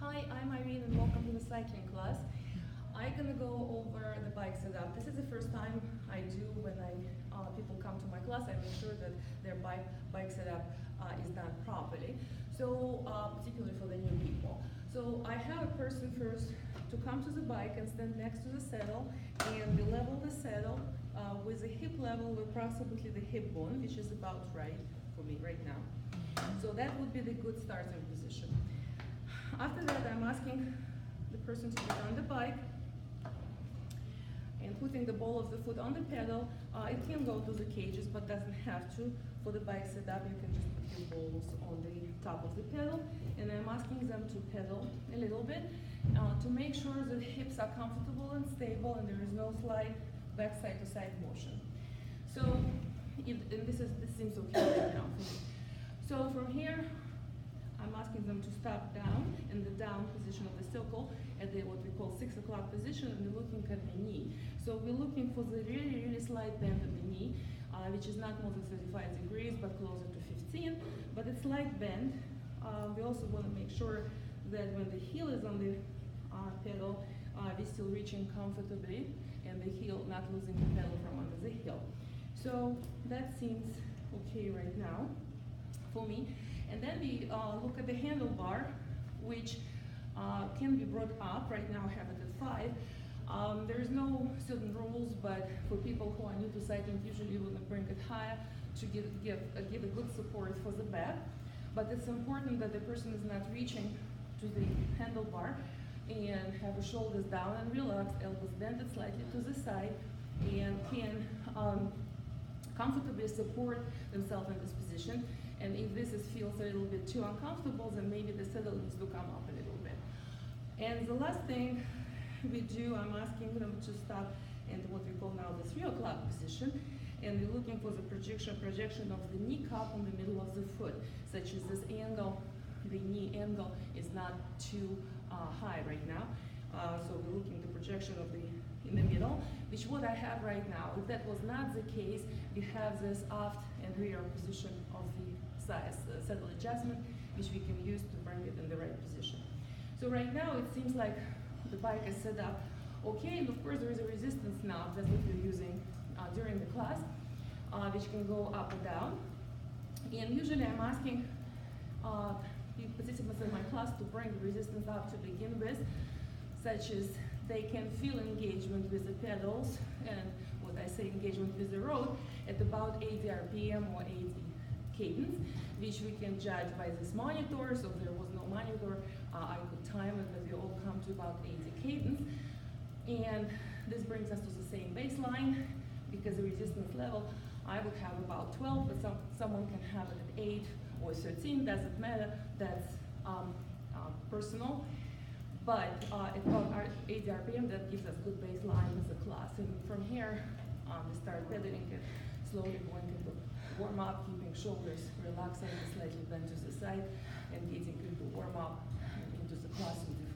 Hi, I'm Irene and welcome to the cycling class. I'm gonna go over the bike setup. This is the first time I do when people come to my class. I make sure that their bike setup is done properly. So particularly for the new people. So I have a person first to come to the bike and stand next to the saddle, and we level the saddle with the hip level with approximately the hip bone, which is about right for me right now. So that would be the good starting position. After that, I'm asking the person to get on the bike and putting the ball of the foot on the pedal. It can go to the cages, but doesn't have to. For the bike setup, you can just put your balls on the top of the pedal. And I'm asking them to pedal a little bit to make sure that hips are comfortable and stable and there is no slide back side to side motion. So, this seems okay right now for me. So from here, I'm asking them to stop down in the down position of the circle at the what we call 6 o'clock position, and we're looking at the knee. So we're looking for the really slight bend of the knee, which is not more than 35 degrees, but closer to 15. But it's slight bend. We also want to make sure that when the heel is on the pedal, we're still reaching comfortably, and the heel not losing the pedal from under the heel. So that seems okay right now for me. And then we look at the handlebar, which can be brought up. Right now I have it at 5. There is no certain rules, but for people who are new to cycling, usually you want to bring it higher to give a good support for the back. But it's important that the person is not reaching to the handlebar and have the shoulders down and relaxed, elbows bended slightly to the side, and can comfortably support themselves in this position. And if this feels a little bit too uncomfortable, then maybe the saddle needs to come up a little bit. And the last thing we do, I'm asking them to stop in what we call now the 3 o'clock position. And we're looking for the projection of the knee cup in the middle of the foot, such as this angle. The knee angle is not too high right now. So we're looking at the projection of in the middle, which what I have right now. If that was not the case, we have this aft and rear position of the saddle adjustment, which we can use to bring it in the right position. So right now it seems like the bike is set up okay, and of course there is a resistance knob. That's what we're using during the class, which can go up or down. And usually I'm asking the participants in my class to bring the resistance up to begin with, such as they can feel engagement with the pedals and what I say engagement with the road at about 80 RPM or 80 cadence, which we can judge by this monitor. So if there was no monitor, I could time it, but we all come to about 80 cadence. And this brings us to the same baseline, because the resistance level I would have about 12, but someone can have it at 8 or 13, doesn't matter, that's personal. But at about 80 RPM, that gives us good baseline as a class. And from here, we start pedaling and slowly going into warm up, keeping shoulders relaxed and slightly bent to the side, and getting into warm up into the class with the